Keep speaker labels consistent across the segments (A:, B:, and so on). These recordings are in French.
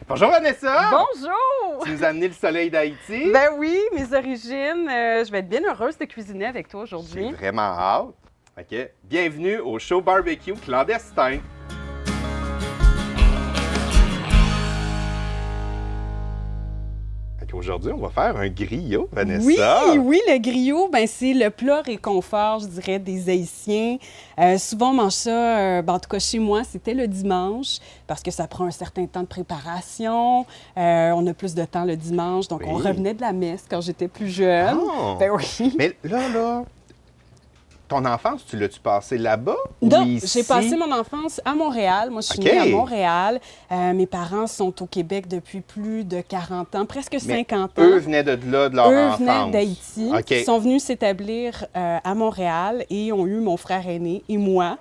A: Bonjour Vanessa!
B: Bonjour!
A: Tu nous as amené le soleil d'Haïti?
B: Ben oui, mes origines. Je vais être bien heureuse de cuisiner avec toi
A: J'ai
B: aujourd'hui.
A: vraiment hâte. OK. Bienvenue au show barbecue clandestin. Aujourd'hui, on va faire un griot, Vanessa.
B: Oui, le griot, ben c'est le plat réconfort, je dirais, des Haïtiens. Souvent, on mange ça, en tout cas chez moi, c'était le dimanche, parce que ça prend un certain temps de préparation. On a plus de temps le dimanche, donc on revenait de la messe quand j'étais plus jeune.
A: Oh.
B: Ben oui.
A: Mais là, ton enfance, tu l'as-tu passé là-bas?
B: Non,
A: ou ici?
B: j'ai passé mon enfance à Montréal. Moi, je suis née à Montréal. Mes parents sont au Québec depuis plus de 40 ans, presque 50 ans.
A: Eux venaient de là, de leur enfance?
B: Eux venaient d'Haïti.
A: OK.
B: Ils sont venus s'établir à Montréal et ont eu mon frère aîné et moi.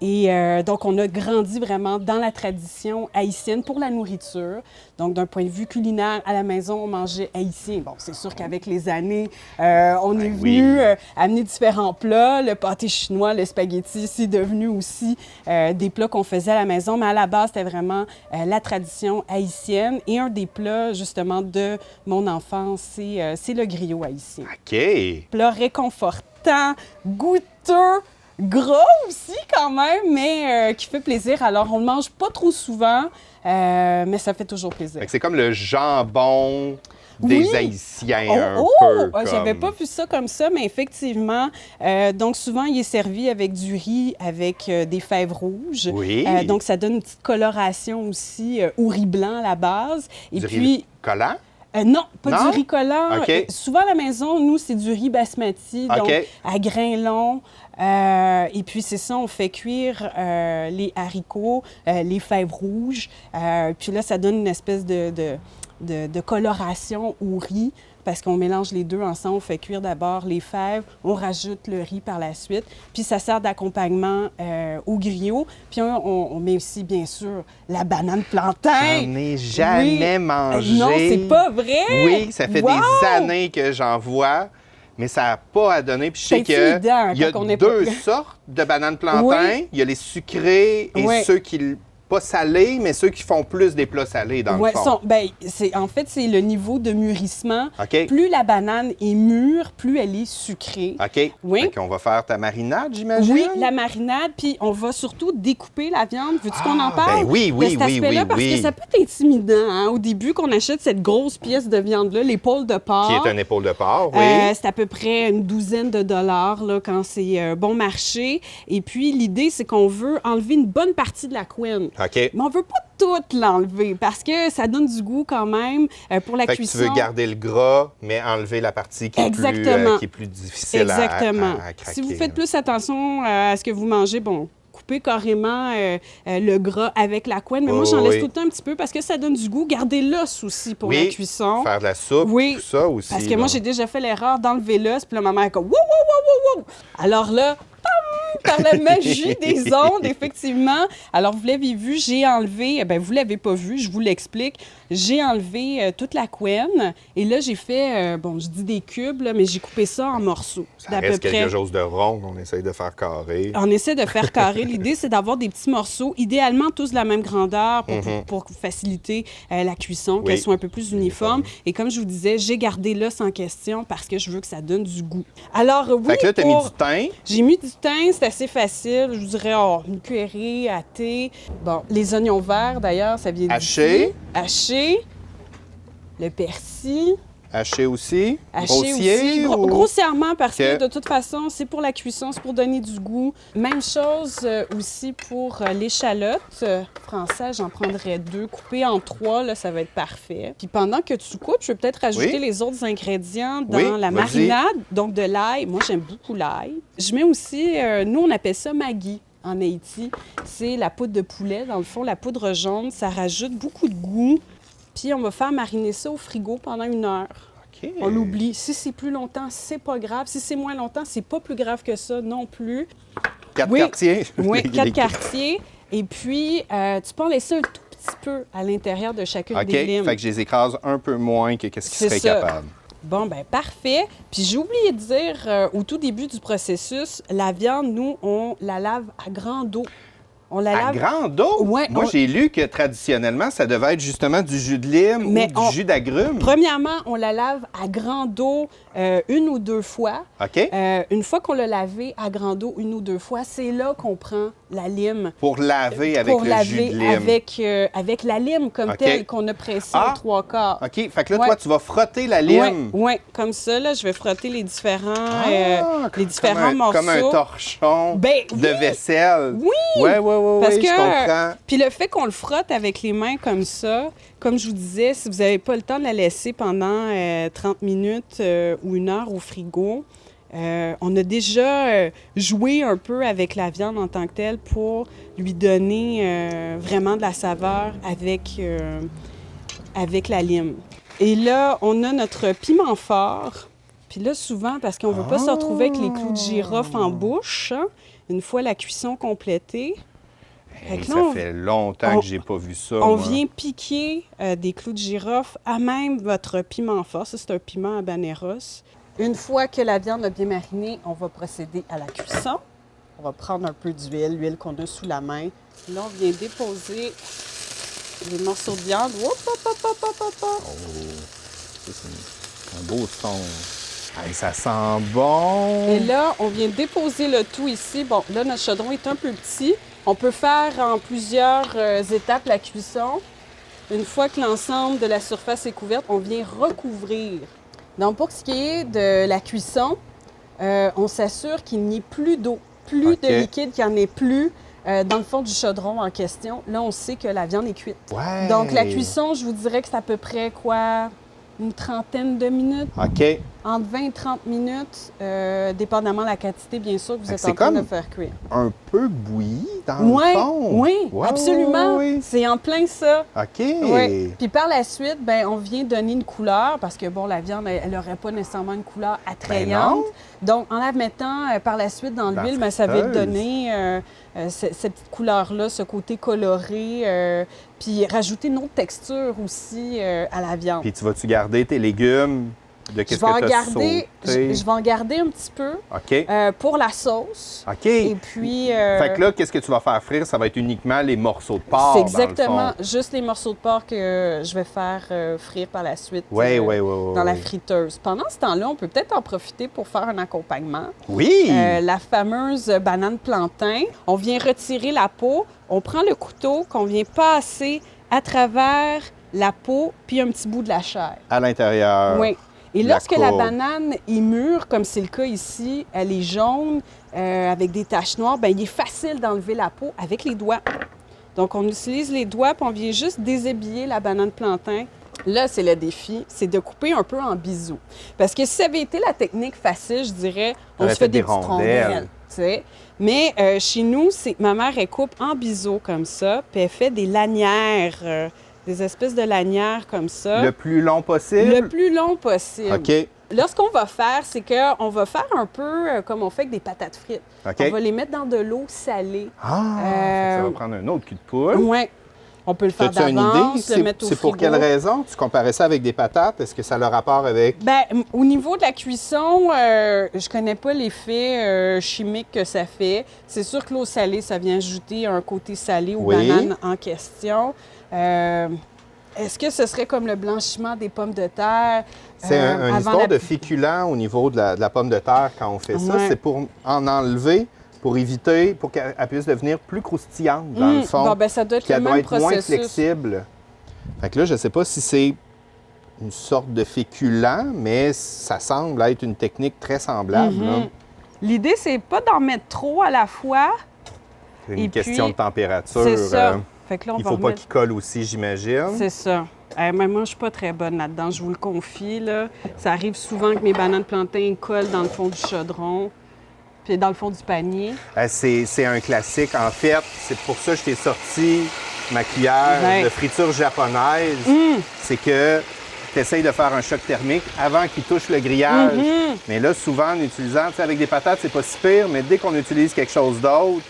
B: Et donc, on a grandi vraiment dans la tradition haïtienne pour la nourriture. Donc, d'un point de vue culinaire, à la maison, on mangeait haïtien. Bon, c'est sûr qu'avec les années, on est venu amener différents plats. Le pâté chinois, le spaghetti, c'est devenu aussi des plats qu'on faisait à la maison. Mais à la base, c'était vraiment la tradition haïtienne. Et un des plats, justement, de mon enfance, c'est le griot haïtien.
A: OK.
B: Plat réconfortant, goûteux, gros aussi quand même, mais qui fait plaisir. Alors, on ne le mange pas trop souvent, mais ça fait toujours plaisir.
A: Fait que c'est comme le jambon des Haïtiens un peu.
B: J'avais pas vu ça comme ça, mais effectivement, donc souvent, il est servi avec du riz, avec des fèves rouges.
A: Oui.
B: Donc, ça donne une petite coloration aussi au riz blanc à la base. Et
A: du
B: puis,
A: riz collant?
B: Non, pas du riz collant.
A: OK.
B: Souvent, à la maison, nous, c'est du riz basmati, donc à grains longs. Et puis, c'est ça, on fait cuire les haricots, les fèves rouges. Puis là, ça donne une espèce de coloration au riz parce qu'on mélange les deux ensemble. On fait cuire d'abord les fèves, on rajoute le riz par la suite. Puis ça sert d'accompagnement au griot. Puis on met aussi, bien sûr, la banane plantain.
A: J'en ai jamais mangé.
B: Non, c'est pas vrai?
A: Oui, ça fait des années que j'en vois, mais ça n'a pas à donner. Puis je sais qu'il y a deux sortes de bananes plantain.
B: Oui.
A: Il y a les sucrés et ceux qui... pas salés, mais ceux qui font plus des plats salés dans le fond.
B: En fait, c'est le niveau de mûrissement.
A: OK.
B: Plus la banane est mûre, plus elle est sucrée.
A: OK.
B: Oui.
A: Fait qu'on va faire ta marinade, j'imagine?
B: Oui, la marinade, puis on va surtout découper la viande. Veux-tu qu'on en parle?
A: Ben oui,
B: de cet aspect-là, parce que ça peut être intimidant, hein? Au début, qu'on achète cette grosse pièce de viande-là, l'épaule de porc.
A: Qui est une épaule de porc, oui.
B: C'est à peu près une douzaine de dollars là, quand c'est bon marché. Et puis, l'idée, c'est qu'on veut enlever une bonne partie de la couenne.
A: OK.
B: Mais on veut pas tout l'enlever parce que ça donne du goût quand même pour la cuisson.
A: Tu veux garder le gras, mais enlever la partie qui est plus difficile à craquer.
B: Si vous faites plus attention à ce que vous mangez, bon, coupez carrément le gras avec la couenne. Mais moi, j'en laisse tout le temps un petit peu parce que ça donne du goût. Gardez l'os aussi pour la cuisson.
A: Faire de la soupe, tout ça aussi.
B: Parce que moi, j'ai déjà fait l'erreur d'enlever l'os. Puis là, ma mère est comme « wow, wow, wow, wow, wow ». Alors là, par la magie des ondes, effectivement. Alors, vous l'avez vu, j'ai enlevé, vous ne l'avez pas vu, je vous l'explique, j'ai enlevé toute la couenne et là, j'ai fait, je dis des cubes, là, mais j'ai coupé ça en morceaux.
A: Ça reste quelque chose de rond qu'on essaye de faire carré.
B: On essaie de faire carré. L'idée, c'est d'avoir des petits morceaux, idéalement tous de la même grandeur pour faciliter la cuisson, qu'elles soient un peu plus uniformes. Et comme je vous disais, j'ai gardé l'os en question parce que je veux que ça donne du goût. Alors, oui,
A: fait que là, tu as mis du thym.
B: J'ai mis du thym, c'est assez facile. Je vous dirais, une cuillerée à thé. Bon, les oignons verts, d'ailleurs, ça vient
A: haché.
B: Haché. Le persil.
A: Haché aussi.
B: Haché
A: grossier
B: aussi.
A: Ou...
B: Grossièrement, parce que de toute façon, c'est pour la cuisson, c'est pour donner du goût. Même chose aussi pour l'échalote française. J'en prendrais 2. Coupées en 3, là, ça va être parfait. Puis pendant que tu coupes, je peux peut-être rajouter les autres ingrédients dans la marinade. Donc de l'ail. Moi, j'aime beaucoup l'ail. Je mets aussi, nous, on appelle ça Maggi en Haïti. C'est la poudre de poulet. Dans le fond, la poudre jaune, ça rajoute beaucoup de goût. Puis on va faire mariner ça au frigo pendant 1 heure.
A: Okay.
B: On l'oublie. Si c'est plus longtemps, c'est pas grave. Si c'est moins longtemps, c'est pas plus grave que ça non plus.
A: 4 quartiers.
B: Oui, 4 quartiers. Et puis, tu peux en laisser un tout petit peu à l'intérieur de chacune des limes.
A: Fait que je les écrase un peu moins que ce qui serait capable.
B: Bon, ben parfait. Puis j'ai oublié de dire, au tout début du processus, la viande, nous, on la lave à grande eau. On la lave...
A: À grande eau?
B: Ouais,
A: Moi, j'ai lu que traditionnellement, ça devait être justement du jus de lime ou du jus d'agrumes.
B: Premièrement, on la lave à grande eau 1 ou 2 fois.
A: OK.
B: Une fois qu'on l'a lavé à grande eau 1 ou 2 fois, c'est là qu'on prend la lime.
A: Pour laver avec le jus de lime.
B: Avec la lime comme telle qu'on a pressée aux 3/4.
A: OK. Fait que là, toi, tu vas frotter la lime.
B: Oui, comme ça, là, je vais frotter les différents morceaux.
A: Comme un torchon de vaisselle.
B: Oui!
A: Oui, je comprends.
B: Puis le fait qu'on le frotte avec les mains comme ça, comme je vous disais, si vous n'avez pas le temps de la laisser pendant 30 minutes ou 1 heure au frigo, on a déjà joué un peu avec la viande en tant que telle pour lui donner vraiment de la saveur avec la lime. Et là, on a notre piment fort. Puis là, souvent, parce qu'on ne veut pas se retrouver avec les clous de girofle en bouche, hein, une fois la cuisson complétée.
A: Ça fait longtemps que j'ai pas vu ça.
B: On vient piquer des clous de girofle à même votre piment fort. Ça, c'est un piment habaneros. Une fois que la viande a bien mariné, on va procéder à la cuisson. On va prendre un peu d'huile, l'huile qu'on a sous la main. Là, on vient déposer les morceaux de viande.
A: C'est un beau son. Hey, ça sent bon!
B: Et là, on vient déposer le tout ici. Bon, là, notre chaudron est un peu petit. On peut faire en plusieurs étapes la cuisson. Une fois que l'ensemble de la surface est couverte, on vient recouvrir. Donc, pour ce qui est de la cuisson, on s'assure qu'il n'y ait plus d'eau, plus de liquide, qu'il n'y en ait plus dans le fond du chaudron en question. Là, on sait que la viande est cuite.
A: Ouais.
B: Donc, la cuisson, je vous dirais que c'est à peu près quoi? Une trentaine de minutes.
A: OK.
B: Entre 20 et 30 minutes, dépendamment de la quantité, bien sûr, que vous êtes en train de faire cuire.
A: Un peu bouilli dans le fond.
B: Oui, absolument.
A: Oui.
B: C'est en plein ça.
A: OK.
B: Oui. Puis par la suite, ben, on vient donner une couleur parce que, bon, la viande, elle n'aurait pas nécessairement une couleur attrayante. Donc, en la mettant par la suite dans l'huile, ben, ça va donner cette petite couleur-là, ce côté coloré, puis rajouter une autre texture aussi à la viande.
A: Puis tu vas-tu garder tes légumes? De qu'est-ce que tu as sauté?
B: Je vais en garder un petit peu pour la sauce.
A: OK.
B: Et puis...
A: Fait que là, qu'est-ce que tu vas faire frire? Ça va être uniquement les morceaux de porc,
B: c'est exactement
A: dans le fond.
B: juste les morceaux de porc que je vais faire frire par la suite
A: dans
B: la friteuse. Pendant ce temps-là, on peut peut-être en profiter pour faire un accompagnement.
A: Oui!
B: La fameuse banane plantain. On vient retirer la peau. On prend le couteau qu'on vient passer à travers la peau puis un petit bout de la chair.
A: À l'intérieur.
B: Oui. Et lorsque la banane est mûre, comme c'est le cas ici, elle est jaune, avec des taches noires, bien, il est facile d'enlever la peau avec les doigts. Donc, on utilise les doigts, puis on vient juste déshabiller la banane plantain. Là, c'est le défi, c'est de couper un peu en bisous. Parce que si ça avait été la technique facile, je dirais, on se fait des petites rondelles. Mais chez nous, ma mère, elle coupe en biseau comme ça, puis elle fait des lanières. Des espèces de lanières comme ça.
A: Le plus long possible?
B: Le plus long possible.
A: OK.
B: Là, ce qu'on va faire, c'est qu'on va faire un peu comme on fait avec des patates frites.
A: OK.
B: On va les mettre dans de l'eau salée.
A: Ça va prendre un autre cul de poule.
B: Oui. On peut le faire d'avance, le mettre au frigo.
A: C'est pour quelle raison? Tu comparais ça avec des patates? Est-ce que ça a le rapport avec...
B: Bien, au niveau de la cuisson, je connais pas l'effet chimique que ça fait. C'est sûr que l'eau salée, ça vient ajouter un côté salé aux bananes en question. Est-ce que ce serait comme le blanchiment des pommes de terre?
A: C'est une histoire de féculent au niveau de la pomme de terre quand on fait ça. C'est pour en enlever, pour éviter, pour qu'elle puisse devenir plus croustillante dans le fond.
B: Bon, ben, ça doit être le même processus.
A: Moins flexible. Fait que là, je ne sais pas si c'est une sorte de féculent, mais ça semble être une technique très semblable.
B: L'idée, c'est pas d'en mettre trop à la fois.
A: C'est une question de température.
B: C'est ça. Fait que là,
A: il ne faut pas qu'il colle aussi, j'imagine.
B: C'est ça. Mais moi, je ne suis pas très bonne là-dedans, je vous le confie. Là. Ça arrive souvent que mes bananes plantains collent dans le fond du chaudron, puis dans le fond du panier.
A: C'est un classique. En fait, c'est pour ça que je t'ai sorti ma cuillère de friture japonaise. C'est que tu essayes de faire un choc thermique avant qu'il touche le grillage. Mais là, souvent, en utilisant, avec des patates, c'est pas si pire, mais dès qu'on utilise quelque chose d'autre,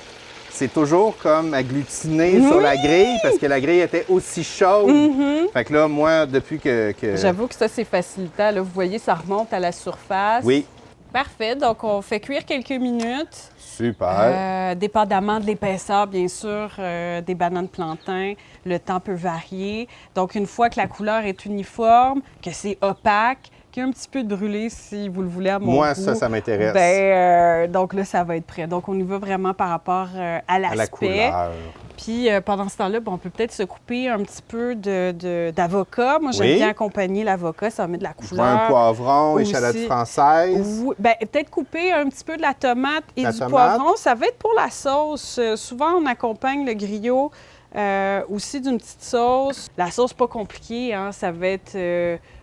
A: c'est toujours comme agglutiné sur la grille parce que la grille était aussi chaude. Fait que là, moi, depuis que...
B: J'avoue que ça, c'est facilitant. Là, vous voyez, ça remonte à la surface.
A: Oui.
B: Parfait. Donc, on fait cuire quelques minutes.
A: Super.
B: Dépendamment de l'épaisseur, bien sûr, des bananes plantains, le temps peut varier. Donc, une fois que la couleur est uniforme, que c'est opaque, qu'il y a un petit peu de brûlé si vous le voulez à mon
A: Moi,
B: goût,
A: ça m'intéresse.
B: Donc là, ça va être prêt. Donc, on y va vraiment par rapport à l'aspect.
A: À la couleur.
B: Puis pendant ce temps-là, on peut peut-être se couper un petit peu d'avocat. Moi, j'aime bien accompagner l'avocat, ça va mettre de la
A: Je
B: couleur.
A: vois un poivron,
B: Aussi.
A: échalote française.
B: Oui, peut-être couper un petit peu de la tomate et du poivron. Ça va être pour la sauce. Souvent, on accompagne le griot aussi d'une petite sauce. La sauce, pas compliquée, hein? Ça va être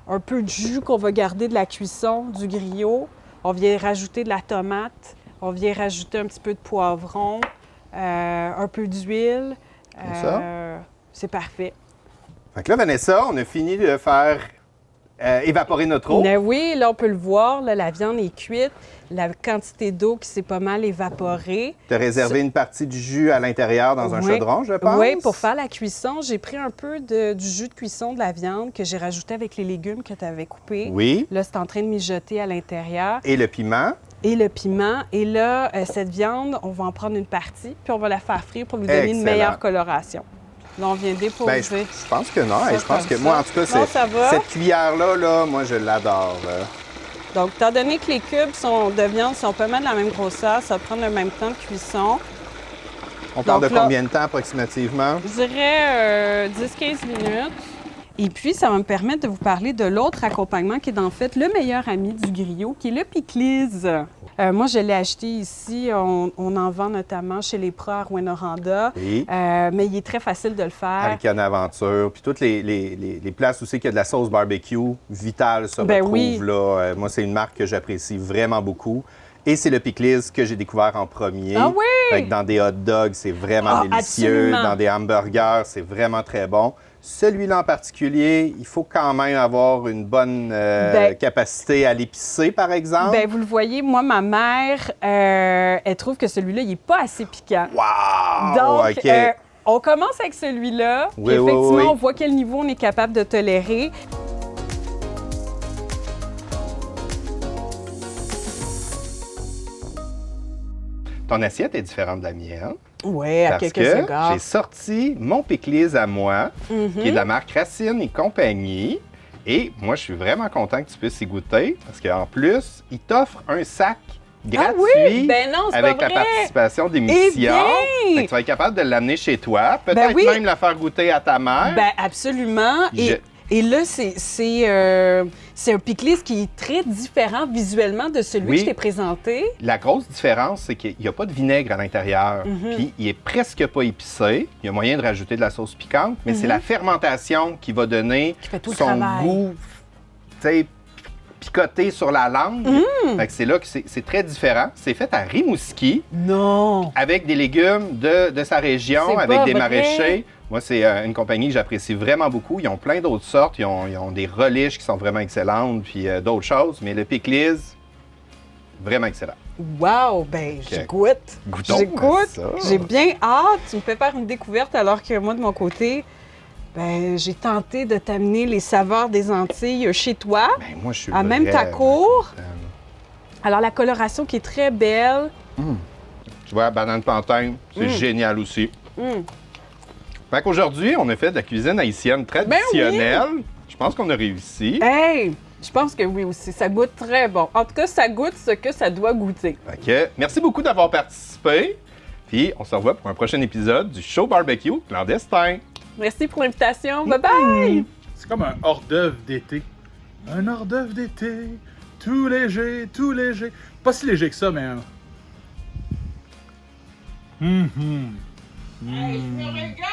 B: un peu de jus qu'on va garder de la cuisson du griot. On vient rajouter de la tomate. On vient rajouter un petit peu de poivron. Un peu d'huile.
A: Comme ça?
B: C'est parfait.
A: Fait que là, Vanessa, on a fini de faire évaporer notre eau.
B: Oui, là, on peut le voir. Là, la viande est cuite. La quantité d'eau qui s'est pas mal évaporée.
A: Tu as réservé une partie du jus à l'intérieur dans un chaudron, je pense?
B: Oui, pour faire la cuisson, j'ai pris un peu du jus de cuisson de la viande que j'ai rajouté avec les légumes que tu avais coupés.
A: Oui.
B: Là, c'est en train de mijoter à l'intérieur.
A: Et le piment.
B: Et le piment. Et là, cette viande, on va en prendre une partie, puis on va la faire frire pour lui donner une meilleure coloration. Là, on vient déposer.
A: Ben, je pense que non. Je pense que moi, en tout cas, cette cuillère-là, moi, je l'adore.
B: Donc, étant donné que les cubes de viande sont pas mal de la même grosseur, ça va prendre le même temps de cuisson.
A: On parle de combien de temps approximativement?
B: Je dirais 10-15 minutes. Et puis, ça va me permettre de vous parler de l'autre accompagnement qui est en fait le meilleur ami du griot, qui est le pickles. Moi, je l'ai acheté ici. On en vend notamment chez les pros à Rouyn-Noranda.
A: Oui.
B: Mais il est très facile de le faire.
A: Avec Canne Aventure. Puis toutes les places aussi qu'il y a de la sauce barbecue, Vital se retrouve là. Moi, c'est une marque que j'apprécie vraiment beaucoup. Et c'est le pickles que j'ai découvert en premier.
B: Ah oui!
A: Fait que dans des hot dogs, c'est vraiment délicieux.
B: Absolument.
A: Dans des hamburgers, c'est vraiment très bon. Celui-là en particulier, il faut quand même avoir une bonne capacité à l'épicer, par exemple.
B: Bien, vous le voyez, moi, ma mère, elle trouve que celui-là, il n'est pas assez piquant.
A: Wow!
B: Donc,
A: OK.
B: on commence avec celui-là.
A: Oui,
B: puis effectivement,
A: oui.
B: on voit quel niveau on est capable de tolérer.
A: Ton assiette est différente de la mienne.
B: Oui, à
A: Parce
B: quelques
A: que
B: égards.
A: j'ai sorti mon pickles à moi, qui est de la marque Racine et compagnie. Et moi, je suis vraiment content que tu puisses y goûter parce qu'en plus, il t'offre un sac gratuit
B: oui? Ben non, c'est
A: avec
B: pas
A: la
B: vrai.
A: participation d'émissions.
B: Eh bien!
A: Fait que tu vas être capable de l'amener chez toi, peut-être
B: oui.
A: même la faire goûter à ta mère.
B: Ben absolument. Et là, c'est un pickles qui est très différent visuellement de celui que je t'ai présenté.
A: La grosse différence, c'est qu'il n'y a pas de vinaigre à l'intérieur. Puis il est presque pas épicé. Il y a moyen de rajouter de la sauce piquante, mais c'est la fermentation qui va donner son goût, tu sais, picoté sur la langue. Fait que c'est là que c'est très différent. C'est fait à Rimouski.
B: Non!
A: Avec des légumes de sa région, avec des maraîchers. Moi, c'est une compagnie que j'apprécie vraiment beaucoup. Ils ont plein d'autres sortes. Ils ont des reliches qui sont vraiment excellentes, puis d'autres choses. Mais le pickles, vraiment excellent.
B: Wow! Ben, je goûte.
A: Goûtons ça.
B: J'ai bien hâte. Tu me fais faire une découverte alors que moi, de mon côté, ben, j'ai tenté de t'amener les saveurs des Antilles chez toi.
A: Ben, moi, je suis
B: à même ta cour. Alors, la coloration qui est très belle.
A: Tu vois, banane plantain, c'est génial aussi. Fait qu'aujourd'hui, on a fait de la cuisine haïtienne traditionnelle.
B: Ben oui.
A: Je pense qu'on a réussi.
B: Hey! Je pense que oui aussi. Ça goûte très bon. En tout cas, ça goûte ce que ça doit goûter.
A: Fait que, merci beaucoup d'avoir participé. Puis, on se revoit pour un prochain épisode du show barbecue clandestin.
B: Merci pour l'invitation. Bye-bye!
C: C'est comme un hors-d'œuvre d'été. Un hors-d'œuvre d'été, tout léger, tout léger. Pas si léger que ça, mais...
B: Hey, je me régale!